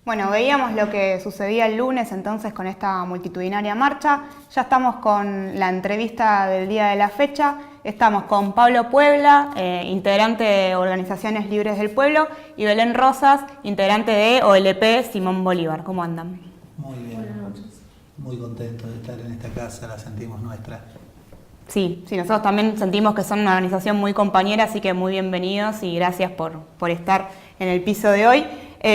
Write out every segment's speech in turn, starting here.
Bueno, veíamos lo que sucedía el lunes entonces con esta multitudinaria marcha. Ya estamos con la entrevista del día de la fecha. Estamos con Pablo Puebla, integrante de Organizaciones Libres del Pueblo, y Belén Rosas, integrante de OLP Simón Bolívar. ¿Cómo andan? Muy bien. Buenas noches. Muy contentos de estar en esta casa, la sentimos nuestra. Sí, nosotros también sentimos que son una organización muy compañera, así que muy bienvenidos y gracias por estar en el piso de hoy.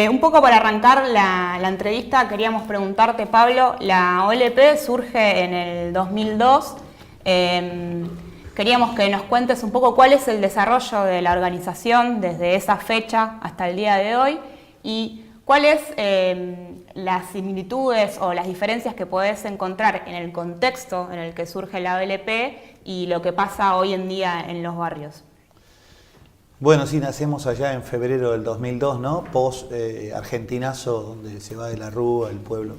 Un poco para arrancar la entrevista, queríamos preguntarte, Pablo, la OLP surge en el 2002. Queríamos que nos cuentes un poco cuál es el desarrollo de la organización desde esa fecha hasta el día de hoy y cuáles las similitudes o las diferencias que podés encontrar en el contexto en el que surge la OLP y lo que pasa hoy en día en los barrios. Bueno, sí, nacemos allá en febrero del 2002, ¿no? Post argentinazo, donde se va de la Rúa, el pueblo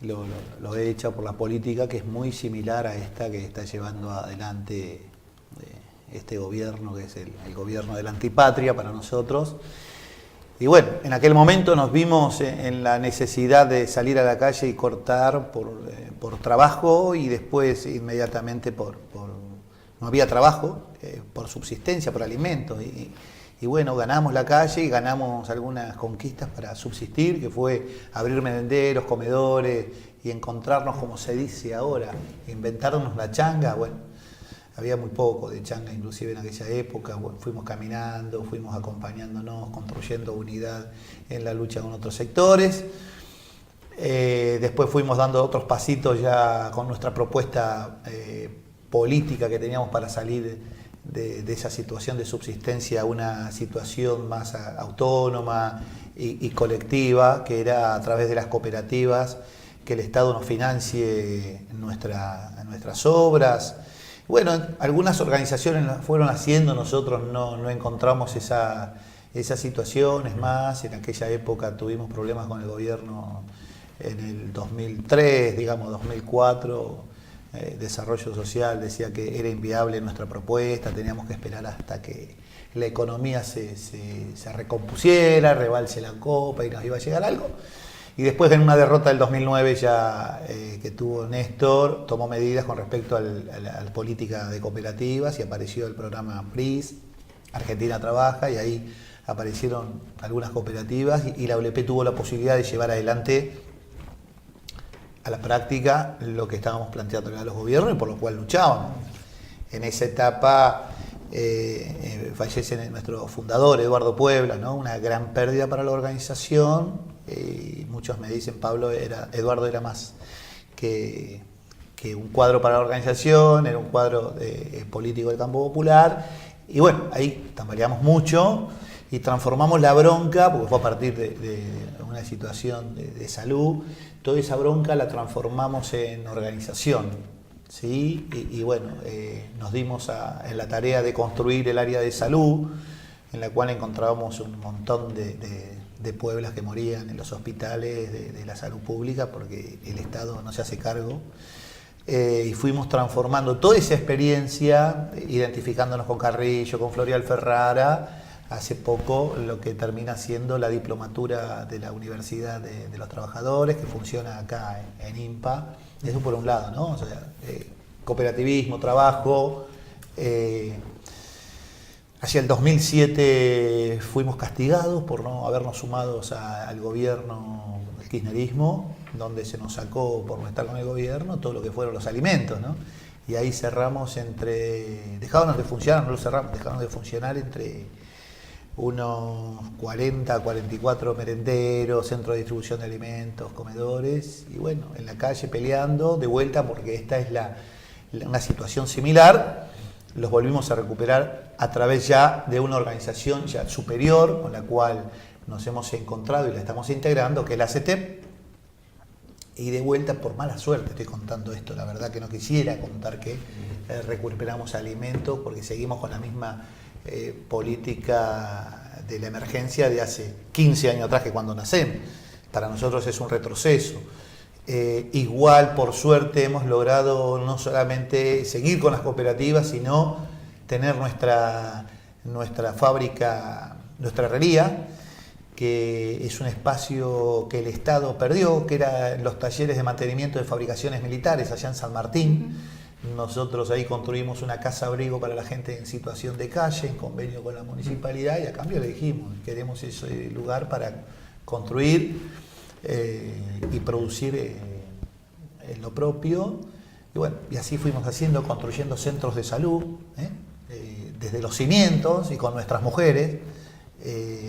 lo echa por la política, que es muy similar a esta que está llevando adelante este gobierno, que es el gobierno de la antipatria para nosotros. Y bueno, en aquel momento nos vimos en la necesidad de salir a la calle y cortar por trabajo y después inmediatamente no había trabajo, por subsistencia, por alimentos. Y bueno, ganamos la calle y ganamos algunas conquistas para subsistir, que fue abrir merenderos, comedores y encontrarnos, como se dice ahora, inventarnos la changa. Bueno, había muy poco de changa inclusive en aquella época. Bueno, fuimos caminando, fuimos acompañándonos, construyendo unidad en la lucha con otros sectores. Después fuimos dando otros pasitos ya con nuestra propuesta política que teníamos para salir de esa situación de subsistencia a una situación más autónoma y colectiva, que era a través de las cooperativas, que el Estado nos financie nuestras obras. Bueno, algunas organizaciones lo fueron haciendo, nosotros no encontramos esa situación. Es más, en aquella época tuvimos problemas con el gobierno en el 2003, digamos 2004, Desarrollo Social decía que era inviable nuestra propuesta, teníamos que esperar hasta que la economía se recompusiera, rebalse la copa y nos iba a llegar algo. Y después, en una derrota del 2009 ya que tuvo Néstor, tomó medidas con respecto a la política de cooperativas y apareció el programa PRIS, Argentina Trabaja, y ahí aparecieron algunas cooperativas y la OLP tuvo la posibilidad de llevar adelante a la práctica lo que estábamos planteando a los gobiernos y por lo cual luchábamos. En esa etapa fallece nuestro fundador, Eduardo Puebla, ¿no? Una gran pérdida para la organización. Muchos me dicen, Pablo, Eduardo era más que un cuadro para la organización, era un cuadro político del campo popular. Y bueno, ahí tambaleamos mucho y transformamos la bronca, porque fue a partir de una situación de salud. Toda esa bronca la transformamos en organización, ¿sí? Y bueno, nos dimos en la tarea de construir el área de salud, en la cual encontrábamos un montón de pueblas que morían en los hospitales de la salud pública porque el Estado no se hace cargo. Y fuimos transformando toda esa experiencia, identificándonos con Carrillo, con Florial Ferrara. Hace poco lo que termina siendo la diplomatura de la Universidad de los Trabajadores, que funciona acá en IMPA. Eso por un lado, ¿no? O sea, cooperativismo, trabajo. Hacia el 2007 fuimos castigados por no habernos sumado al gobierno del kirchnerismo, donde se nos sacó por no estar con el gobierno todo lo que fueron los alimentos, ¿no? Y ahí cerramos dejaron de funcionar, no lo cerramos, dejaron de funcionar entre unos 40, 44 merenderos, centros de distribución de alimentos, comedores, y bueno, en la calle peleando de vuelta porque esta es una situación similar. Los volvimos a recuperar a través ya de una organización ya superior con la cual nos hemos encontrado y la estamos integrando, que es la CETEP. Y de vuelta, por mala suerte estoy contando esto, la verdad que no quisiera contar que recuperamos alimentos porque seguimos con la misma política de la emergencia de hace 15 años atrás que cuando nacemos. Para nosotros es un retroceso. Igual, por suerte, hemos logrado no solamente seguir con las cooperativas, sino tener nuestra fábrica, nuestra herrería, que es un espacio que el Estado perdió, que eran los talleres de mantenimiento de fabricaciones militares allá en San Martín. Nosotros ahí construimos una casa abrigo para la gente en situación de calle, en convenio con la municipalidad, y a cambio le dijimos, queremos ese lugar para construir y producir lo propio. Y bueno, y así fuimos haciendo, construyendo centros de salud, desde los cimientos y con nuestras mujeres,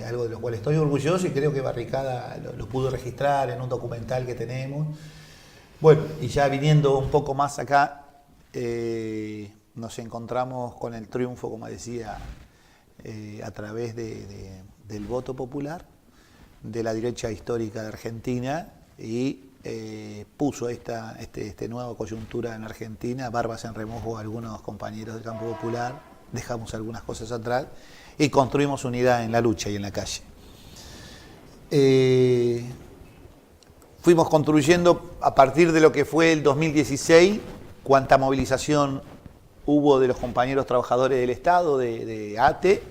algo de lo cual estoy orgulloso y creo que Barricada lo pudo registrar en un documental que tenemos. Bueno, y ya viniendo un poco más acá, nos encontramos con el triunfo, como decía, a través del voto popular de la derecha histórica de Argentina, y puso esta nueva coyuntura en Argentina, barbas en remojo a algunos compañeros del campo popular, dejamos algunas cosas atrás y construimos unidad en la lucha y en la calle. Fuimos construyendo a partir de lo que fue el 2016, cuánta movilización hubo de los compañeros trabajadores del Estado, de ATE,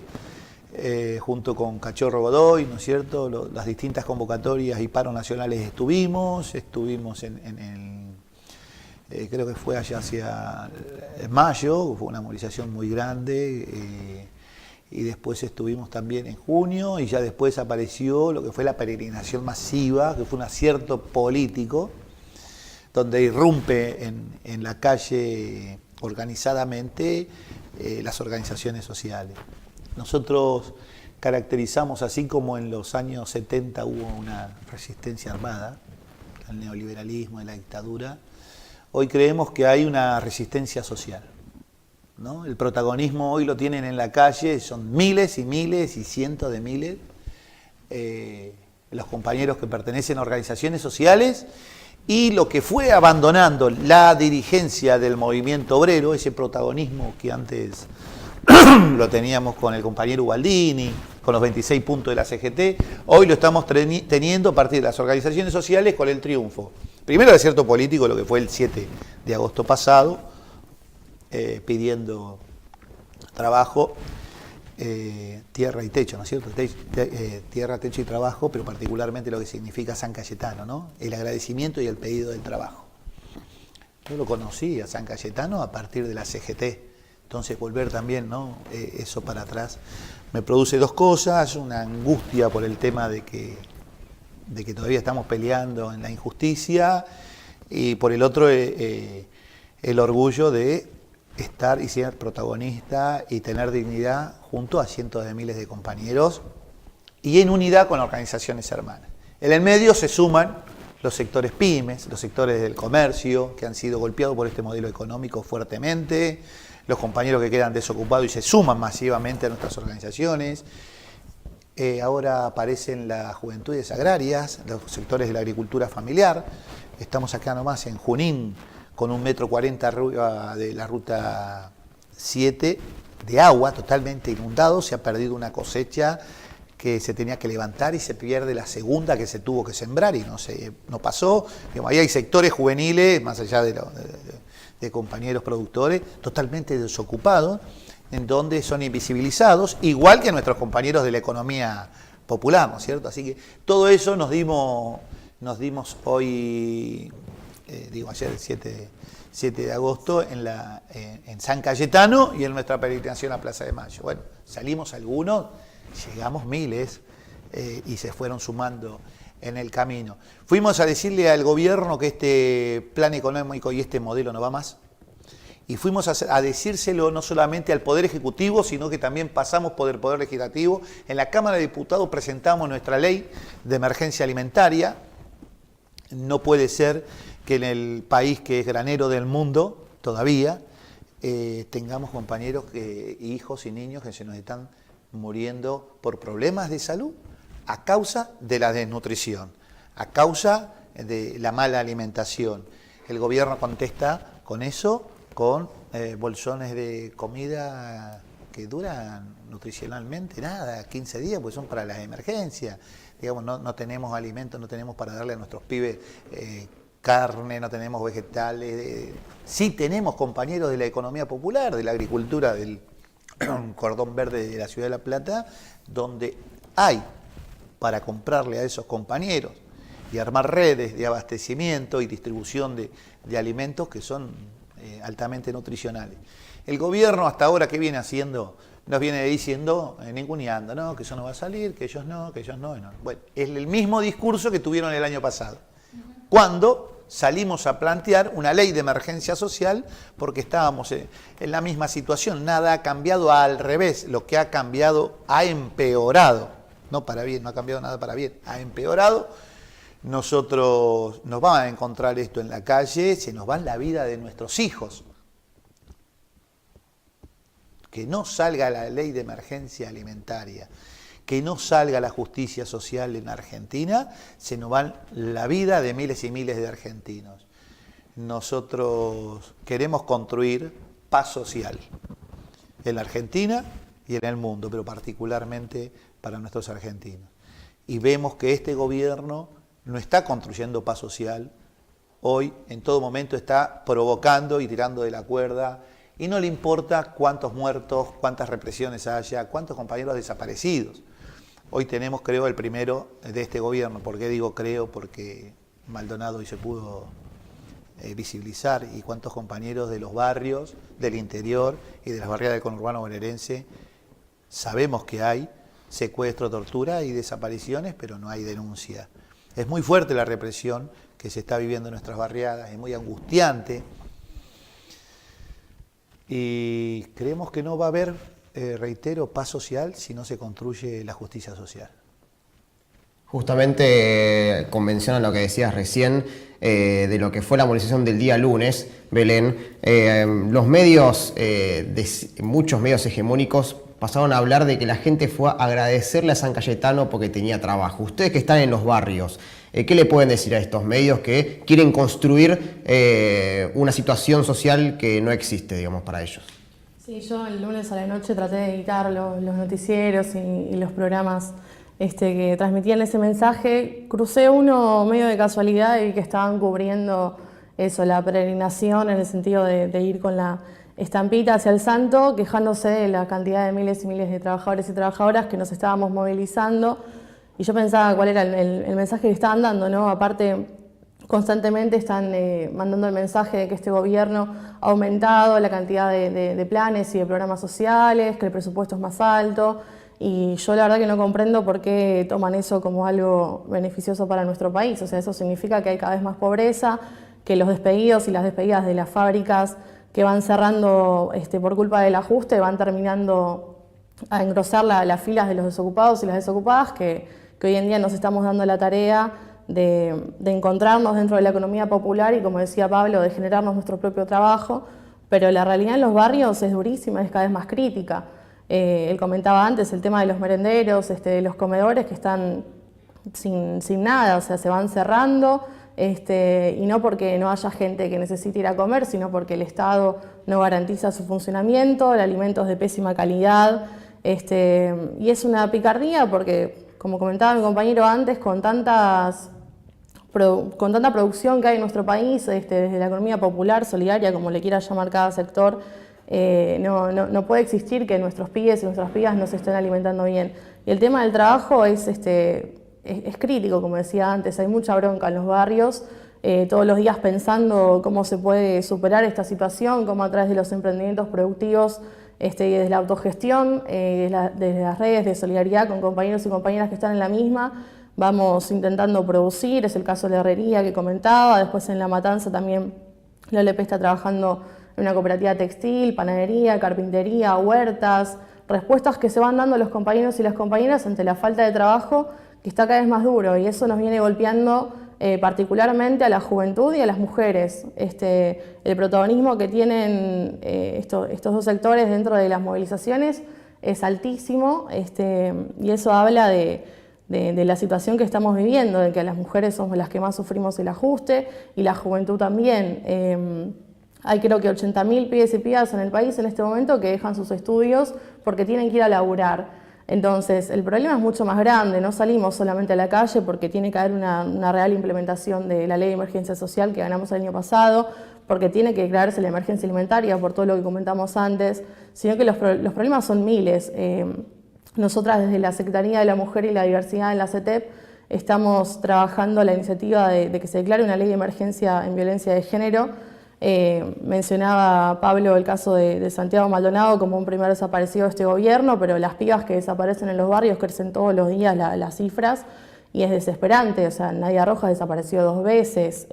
junto con Cachorro Godoy, ¿no es cierto? Las distintas convocatorias y paros nacionales estuvimos creo que fue allá hacia mayo, fue una movilización muy grande, y después estuvimos también en junio, y ya después apareció lo que fue la peregrinación masiva, que fue un acierto político, donde irrumpe en la calle organizadamente las organizaciones sociales. Nosotros caracterizamos, así como en los años 70 hubo una resistencia armada al neoliberalismo y la dictadura, hoy creemos que hay una resistencia social, ¿no? El protagonismo hoy lo tienen en la calle, son miles y miles y cientos de miles los compañeros que pertenecen a organizaciones sociales, y lo que fue abandonando la dirigencia del movimiento obrero, ese protagonismo que antes lo teníamos con el compañero Ubaldini, con los 26 puntos de la CGT, hoy lo estamos teniendo a partir de las organizaciones sociales con el triunfo. Primero el acierto político, lo que fue el 7 de agosto pasado, pidiendo trabajo, tierra y techo, ¿no es cierto? Tierra, techo y trabajo, pero particularmente lo que significa San Cayetano, ¿no? El agradecimiento y el pedido del trabajo. Yo lo conocí a San Cayetano a partir de la CGT. Entonces volver también, ¿no? Eso para atrás me produce dos cosas: una angustia por el tema de que todavía estamos peleando en la injusticia, y por el otro el orgullo de estar y ser protagonista y tener dignidad junto a cientos de miles de compañeros y en unidad con organizaciones hermanas. En el medio se suman los sectores pymes, los sectores del comercio, que han sido golpeados por este modelo económico fuertemente, los compañeros que quedan desocupados y se suman masivamente a nuestras organizaciones. Ahora aparecen las juventudes agrarias, los sectores de la agricultura familiar. Estamos acá nomás en Junín con 1,40 m de la ruta 7 de agua, totalmente inundado. Se ha perdido una cosecha que se tenía que levantar y se pierde la segunda que se tuvo que sembrar y no pasó. Ahí hay sectores juveniles, más allá de compañeros productores, totalmente desocupados, en donde son invisibilizados, igual que nuestros compañeros de la economía popular, ¿no es cierto? Así que todo eso nos dimos hoy, ayer el 7 de agosto, en San Cayetano y en nuestra peregrinación a Plaza de Mayo. Bueno, salimos algunos, llegamos miles y se fueron sumando en el camino. Fuimos a decirle al gobierno que este plan económico y este modelo no va más. Y fuimos a decírselo no solamente al Poder Ejecutivo, sino que también pasamos por el Poder Legislativo. En la Cámara de Diputados presentamos nuestra ley de emergencia alimentaria. No puede ser que en el país que es granero del mundo, todavía, tengamos compañeros, hijos y niños que se nos están muriendo por problemas de salud a causa de la desnutrición, a causa de la mala alimentación. El gobierno contesta con eso, con bolsones de comida que duran nutricionalmente nada, 15 días, pues son para las emergencias. Digamos, no tenemos alimentos, no tenemos para darle a nuestros pibes carne, no tenemos vegetales. Sí tenemos compañeros de la economía popular, de la agricultura, del cordón verde de la Ciudad de La Plata, donde hay para comprarle a esos compañeros y armar redes de abastecimiento y distribución de alimentos que son altamente nutricionales. El gobierno hasta ahora, ¿qué viene haciendo? Nos viene diciendo, ninguneando, ¿no? Que eso no va a salir, que ellos no, que ellos no. Bueno, es el mismo discurso que tuvieron el año pasado, cuando salimos a plantear una ley de emergencia social porque estábamos en la misma situación. Nada ha cambiado, al revés, lo que ha cambiado ha empeorado, no para bien, no ha cambiado nada para bien, ha empeorado. Nosotros nos vamos a encontrar esto en la calle, se nos va la vida de nuestros hijos. Que no salga la ley de emergencia alimentaria, que no salga la justicia social en Argentina, se nos va la vida de miles y miles de argentinos. Nosotros queremos construir paz social en la Argentina y en el mundo, pero particularmente para nuestros argentinos. Y vemos que este gobierno no está construyendo paz social, hoy en todo momento está provocando y tirando de la cuerda, y no le importa cuántos muertos, cuántas represiones haya, cuántos compañeros desaparecidos. Hoy tenemos, creo, el primero de este gobierno. ¿Por qué digo creo? Porque Maldonado hoy se pudo visibilizar, y cuántos compañeros de los barrios, del interior y de las barriadas del conurbano bonaerense. Sabemos que hay secuestro, tortura y desapariciones, pero no hay denuncia. Es muy fuerte la represión que se está viviendo en nuestras barriadas, es muy angustiante. Y creemos que no va a haber, reitero, paz social si no se construye la justicia social. Justamente convención a lo que decías recién, de lo que fue la movilización del día lunes, Belén, los medios, muchos medios hegemónicos, pasaron a hablar de que la gente fue a agradecerle a San Cayetano porque tenía trabajo. Ustedes que están en los barrios, ¿qué le pueden decir a estos medios que quieren construir una situación social que no existe, digamos, para ellos? Sí, yo el lunes a la noche traté de editar los noticieros y los programas que transmitían ese mensaje. Crucé uno medio de casualidad y que estaban cubriendo eso, la peregrinación, en el sentido de ir con la estampita hacia el santo, quejándose de la cantidad de miles y miles de trabajadores y trabajadoras que nos estábamos movilizando. Y yo pensaba cuál era el mensaje que estaban dando, ¿no? Aparte, constantemente están mandando el mensaje de que este gobierno ha aumentado la cantidad de planes y de programas sociales, que el presupuesto es más alto, y yo la verdad que no comprendo por qué toman eso como algo beneficioso para nuestro país. O sea, eso significa que hay cada vez más pobreza, que los despedidos y las despedidas de las fábricas que van cerrando por culpa del ajuste van terminando a engrosar las filas de los desocupados y las desocupadas, que hoy en día nos estamos dando la tarea de encontrarnos dentro de la economía popular y, como decía Pablo, de generarnos nuestro propio trabajo, pero la realidad en los barrios es durísima, es cada vez más crítica. Él comentaba antes el tema de los merenderos, de los comedores que están sin nada, o sea, se van cerrando, y no porque no haya gente que necesite ir a comer, sino porque el Estado no garantiza su funcionamiento, el alimento es de pésima calidad, y es una picardía porque, como comentaba mi compañero antes, con tanta producción que hay en nuestro país, desde la economía popular, solidaria, como le quiera llamar cada sector, no puede existir que nuestros pibes y nuestras pibas no se estén alimentando bien. Y el tema del trabajo es crítico, como decía antes, hay mucha bronca en los barrios, todos los días pensando cómo se puede superar esta situación, cómo a través de los emprendimientos productivos y desde la autogestión, desde las redes de solidaridad con compañeros y compañeras que están en la misma, vamos intentando producir. Es el caso de la herrería que comentaba, después en La Matanza también la OLP está trabajando en una cooperativa textil, panadería, carpintería, huertas, respuestas que se van dando los compañeros y las compañeras ante la falta de trabajo que está cada vez más duro, y eso nos viene golpeando particularmente a la juventud y a las mujeres. El protagonismo que tienen estos dos sectores dentro de las movilizaciones es altísimo, y eso habla de la situación que estamos viviendo, de que las mujeres somos las que más sufrimos el ajuste y la juventud también. Hay creo que 80.000 pibes y pibas en el país en este momento que dejan sus estudios porque tienen que ir a laburar. Entonces, el problema es mucho más grande, no salimos solamente a la calle porque tiene que haber una real implementación de la ley de emergencia social que ganamos el año pasado, porque tiene que crearse la emergencia alimentaria por todo lo que comentamos antes, sino que los problemas son miles. nosotras desde la Secretaría de la Mujer y la Diversidad en la CETEP estamos trabajando la iniciativa de que se declare una ley de emergencia en violencia de género. Mencionaba Pablo el caso de Santiago Maldonado como un primer desaparecido de este gobierno, pero las pibas que desaparecen en los barrios crecen todos los días las cifras y es desesperante. O sea, Nadia Rojas desapareció 2 veces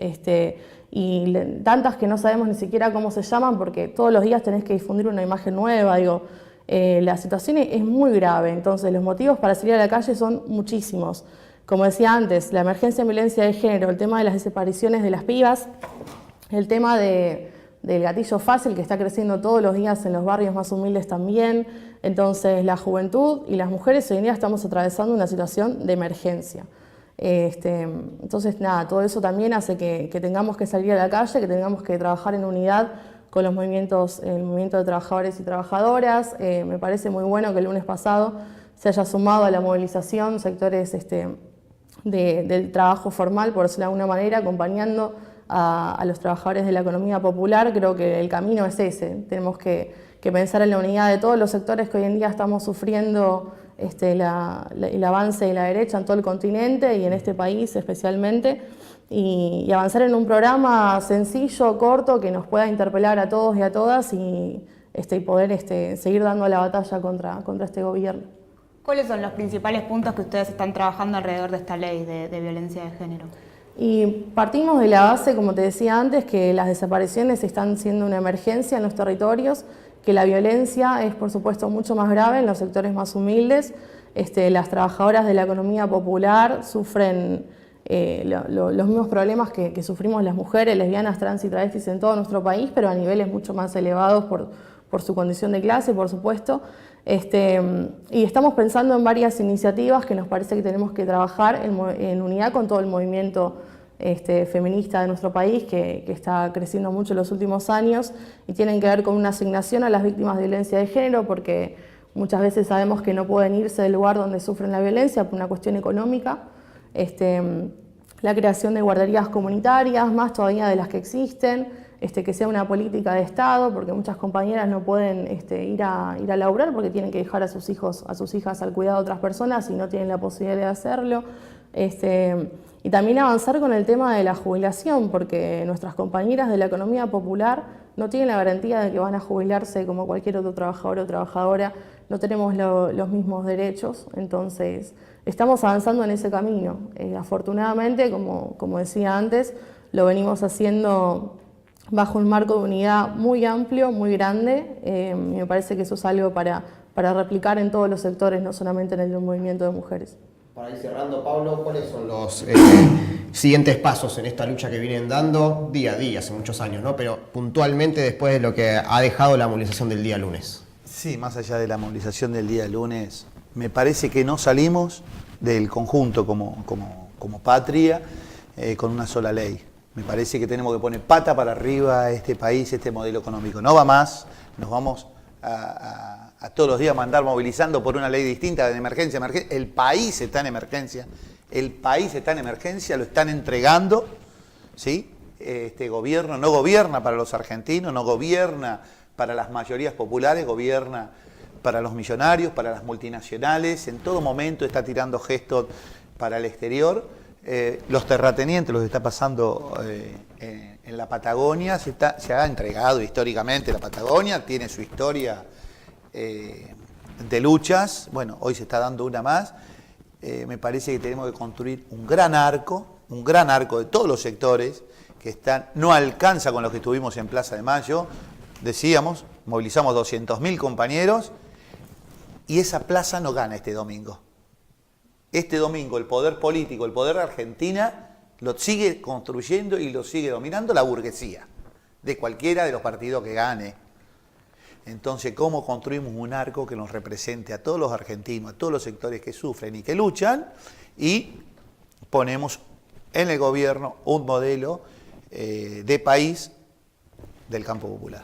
y tantas que no sabemos ni siquiera cómo se llaman porque todos los días tenés que difundir una imagen nueva. Digo, la situación es muy grave, entonces los motivos para salir a la calle son muchísimos. Como decía antes, la emergencia en violencia de género, el tema de las desapariciones de las pibas, el tema del gatillo fácil que está creciendo todos los días en los barrios más humildes también. Entonces la juventud y las mujeres hoy en día estamos atravesando una situación de emergencia. Entonces nada, todo eso también hace que tengamos que salir a la calle, que tengamos que trabajar en unidad con los movimientos, el movimiento de trabajadores y trabajadoras. Me parece muy bueno que el lunes pasado se haya sumado a la movilización sectores del trabajo formal, por decirlo de alguna manera, acompañando a los trabajadores de la economía popular. Creo que el camino es ese. Tenemos que pensar en la unidad de todos los sectores que hoy en día estamos sufriendo el avance de la derecha en todo el continente y en este país especialmente, y avanzar en un programa sencillo, corto, que nos pueda interpelar a todos y a todas y poder seguir dando la batalla contra este gobierno. ¿Cuáles son los principales puntos que ustedes están trabajando alrededor de esta ley de violencia de género? Y partimos de la base, como te decía antes, que las desapariciones están siendo una emergencia en los territorios, que la violencia es, por supuesto, mucho más grave en los sectores más humildes. Las trabajadoras de la economía popular sufren los mismos problemas que sufrimos las mujeres, lesbianas, trans y travestis en todo nuestro país, pero a niveles mucho más elevados por su condición de clase, por supuesto. Y estamos pensando en varias iniciativas que nos parece que tenemos que trabajar en unidad con todo el movimiento feminista de nuestro país, que está creciendo mucho en los últimos años, y tienen que ver con una asignación a las víctimas de violencia de género, porque muchas veces sabemos que no pueden irse del lugar donde sufren la violencia por una cuestión económica. La creación de guarderías comunitarias, más todavía de las que existen, que sea una política de Estado, porque muchas compañeras no pueden ir a laburar porque tienen que dejar a sus hijos, a sus hijas al cuidado de otras personas y no tienen la posibilidad de hacerlo. Y también avanzar con el tema de la jubilación, porque nuestras compañeras de la economía popular no tienen la garantía de que van a jubilarse como cualquier otro trabajador o trabajadora, no tenemos los mismos derechos, entonces estamos avanzando en ese camino. Afortunadamente, como decía antes, lo venimos haciendo bajo un marco de unidad muy amplio, muy grande, y me parece que eso es algo para replicar en todos los sectores, no solamente en el movimiento de mujeres. Para ir cerrando, Pablo, ¿cuáles son los siguientes pasos en esta lucha que vienen dando día a día, hace muchos años, ¿no? Pero puntualmente después de lo que ha dejado la movilización del día lunes? Sí, más allá de la movilización del día lunes, me parece que no salimos del conjunto como patria con una sola ley. Me parece que tenemos que poner pata para arriba a este país, este modelo económico. No va más, nos vamos a todos los días mandar movilizando por una ley distinta de emergencia. El país está en emergencia, lo están entregando, ¿sí? Este gobierno no gobierna para los argentinos, no gobierna para las mayorías populares, gobierna para los millonarios, para las multinacionales, en todo momento está tirando gestos para el exterior. Los terratenientes, lo que está pasando en la Patagonia, se ha entregado históricamente. La Patagonia tiene su historia de luchas. Bueno, hoy se está dando una más. Me parece que tenemos que construir un gran arco de todos los sectores que están. No alcanza con los que estuvimos en Plaza de Mayo. Decíamos, movilizamos 200.000 compañeros y esa plaza no gana este domingo. Este domingo el poder político, el poder de Argentina, lo sigue construyendo y lo sigue dominando la burguesía, de cualquiera de los partidos que gane. Entonces, ¿cómo construimos un arco que nos represente a todos los argentinos, a todos los sectores que sufren y que luchan? Y ponemos en el gobierno un modelo de país del campo popular.